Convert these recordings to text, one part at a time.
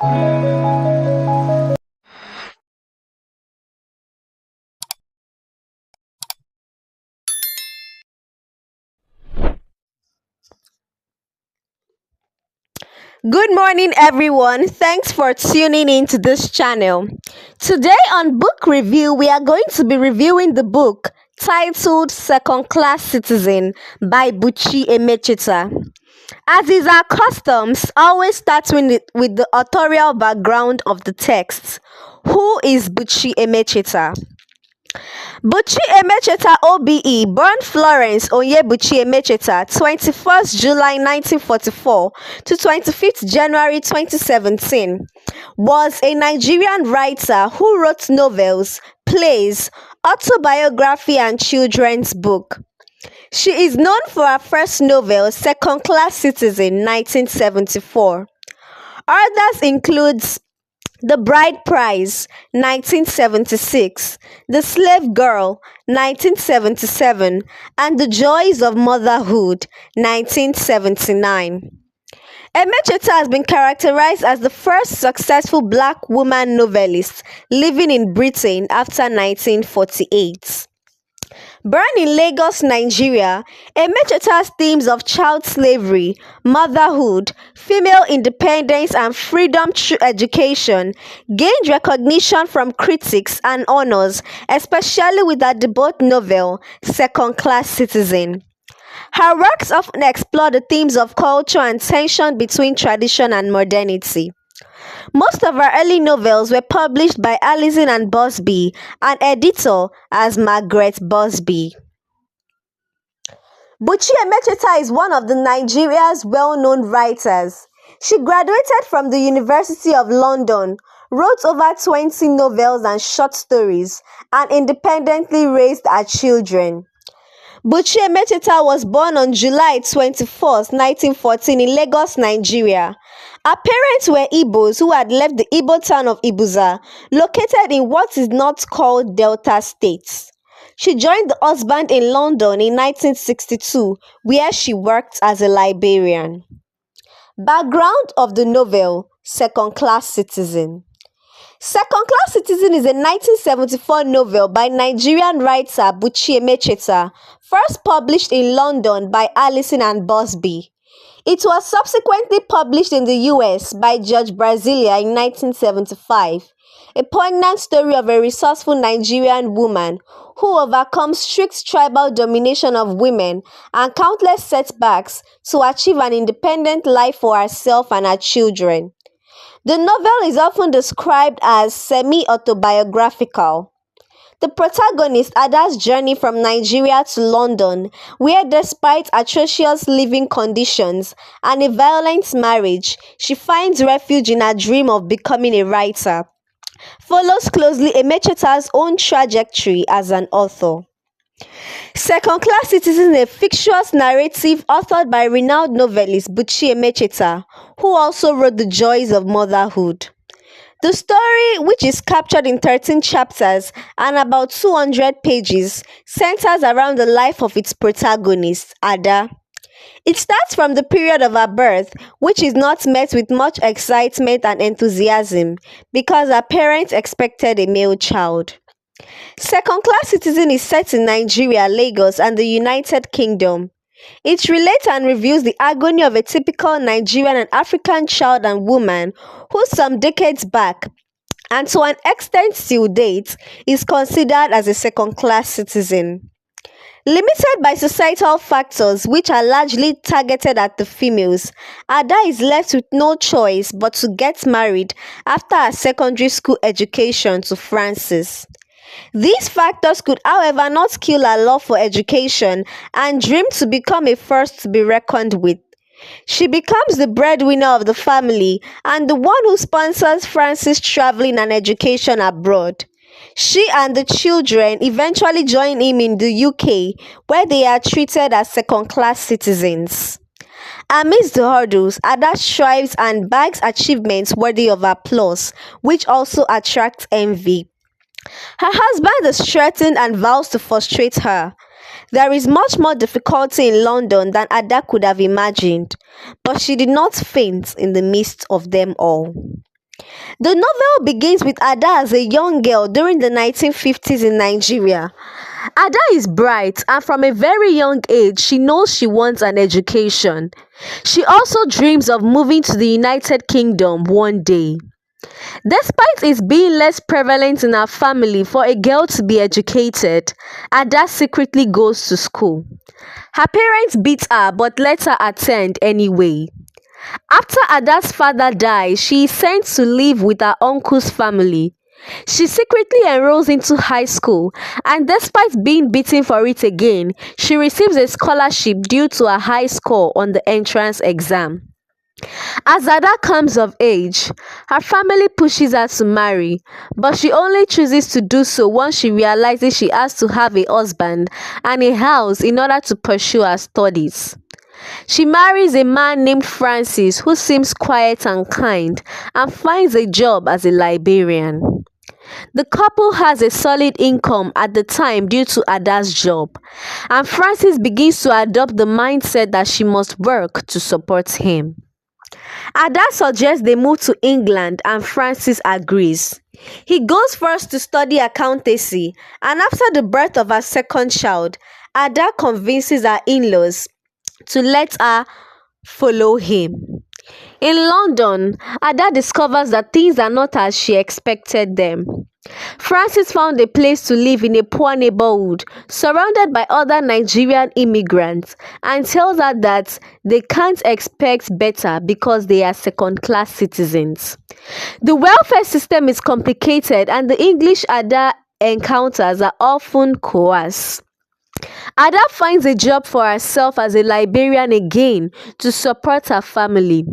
Good morning, everyone. Thanks for tuning in to this channel. Today on Book Review, we are going to be reviewing the book titled Second Class Citizen by Buchi Emecheta. As is our customs, always starting with the authorial background of the text. Who is Buchi Emecheta? Buchi Emecheta OBE, born Florence Onyebuchi Emecheta, 21st July 1944 to 25th January 2017, was a Nigerian writer who wrote novels, plays, autobiography and children's book. She is known for her first novel, Second Class Citizen, 1974. Others include The Bride Price, 1976, The Slave Girl, 1977, and The Joys of Motherhood, 1979. Emecheta has been characterized as the first successful black woman novelist living in Britain after 1948. Born in Lagos, Nigeria, Emecheta's themes of child slavery, motherhood, female independence and freedom through education gained recognition from critics and honors, especially with her debut novel, Second Class Citizen. Her works often explore the themes of culture and tension between tradition and modernity. Most of her early novels were published by Allison and Busby, an editor as Margaret Busby. Buchi Emecheta is one of Nigeria's well-known writers. She graduated from the University of London, wrote over 20 novels and short stories, and independently raised her children. Buchi Emecheta was born on July 21, 1914 in Lagos, Nigeria. Her parents were Igbos who had left the Igbo town of Ibuza, located in what is not called Delta State. She joined the husband in London in 1962, where she worked as a librarian. Background of the novel, Second Class Citizen. Second Class Citizen is a 1974 novel by Nigerian writer Buchi Emecheta, first published in London by Allison and Busby. It was subsequently published in the US by George Brasilia in 1975, a poignant story of a resourceful Nigerian woman who overcomes strict tribal domination of women and countless setbacks to achieve an independent life for herself and her children. The novel is often described as semi-autobiographical. The protagonist Ada's journey from Nigeria to London, where despite atrocious living conditions and a violent marriage, she finds refuge in her dream of becoming a writer, follows closely Emecheta's own trajectory as an author. Second Class Citizen is a fictitious narrative authored by renowned novelist Buchi Emecheta, who also wrote The Joys of Motherhood. The story, which is captured in 13 chapters and about 200 pages, centers around the life of its protagonist, Ada. It starts from the period of her birth, which is not met with much excitement and enthusiasm because her parents expected a male child. Second Class Citizen is set in Nigeria, Lagos, and the United Kingdom. It relates and reviews the agony of a typical Nigerian and African child and woman who some decades back, and to an extent till date, is considered as a second-class citizen. Limited by societal factors which are largely targeted at the females, Ada is left with no choice but to get married after her secondary school education to Francis. These factors could, however, not kill her love for education and dream to become a force to be reckoned with. She becomes the breadwinner of the family and the one who sponsors Francis' traveling and education abroad. She and the children eventually join him in the UK, where they are treated as second-class citizens. Amidst the hurdles, Ada strives and bags achievements worthy of applause, which also attracts envy. Her husband is threatened and vows to frustrate her. There is much more difficulty in London than Ada could have imagined, but she did not faint in the midst of them all. The novel begins with Ada as a young girl during the 1950s in Nigeria. Ada is bright, and from a very young age she knows she wants an education. She also dreams of moving to the United Kingdom one day. Despite it being less prevalent in her family for a girl to be educated, Ada secretly goes to school. Her parents beat her but let her attend anyway. After Ada's father dies, she is sent to live with her uncle's family. She secretly enrolls into high school, and despite being beaten for it again, she receives a scholarship due to a high score on the entrance exam. As Ada comes of age, her family pushes her to marry, but she only chooses to do so once she realizes she has to have a husband and a house in order to pursue her studies. She marries a man named Francis who seems quiet and kind and finds a job as a librarian. The couple has a solid income at the time due to Ada's job, and Francis begins to adopt the mindset that she must work to support him. Ada suggests they move to England and Francis agrees. He goes first to study accountancy, and after the birth of her second child, Ada convinces her in-laws to let her follow him. In London, Ada discovers that things are not as she expected them. Francis found a place to live in a poor neighborhood, surrounded by other Nigerian immigrants, and tells her that they can't expect better because they are second-class citizens. The welfare system is complicated, and the English Ada encounters are often coarse. Ada finds a job for herself as a librarian again to support her family.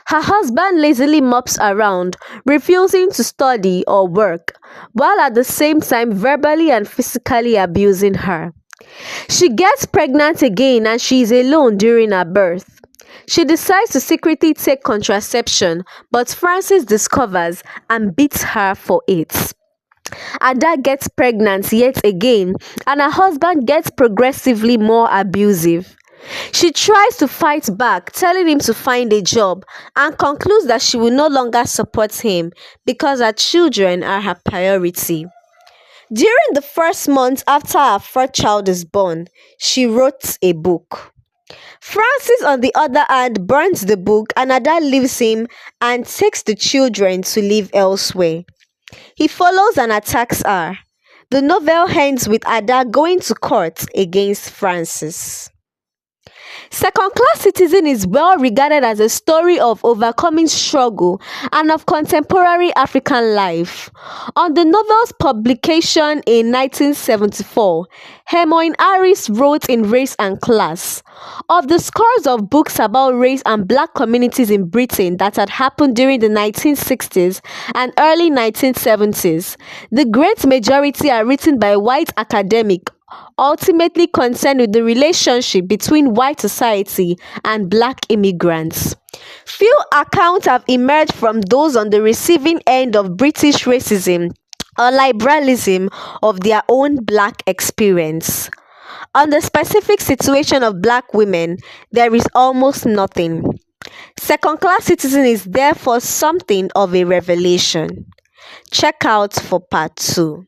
Her husband lazily mops around, refusing to study or work, while at the same time verbally and physically abusing her. She gets pregnant again and she is alone during her birth. She decides to secretly take contraception, but Francis discovers and beats her for it. Ada gets pregnant yet again, and her husband gets progressively more abusive. She tries to fight back, telling him to find a job, and concludes that she will no longer support him because her children are her priority. During the first month after her fourth child is born, she wrote a book. Francis, on the other hand, burns the book, and Ada leaves him and takes the children to live elsewhere. He follows and attacks her. The novel ends with Ada going to court against Francis. Second-Class Citizen is well regarded as a story of overcoming struggle and of contemporary African life. On the novel's publication in 1974, Hermione Harris wrote in Race and Class. Of the scores of books about race and black communities in Britain that had happened during the 1960s and early 1970s, the great majority are written by white academics, ultimately concerned with the relationship between white society and black immigrants. Few accounts have emerged from those on the receiving end of British racism or liberalism of their own black experience. On the specific situation of black women, there is almost nothing. Second-Class Citizen is therefore something of a revelation. Check out for part 2.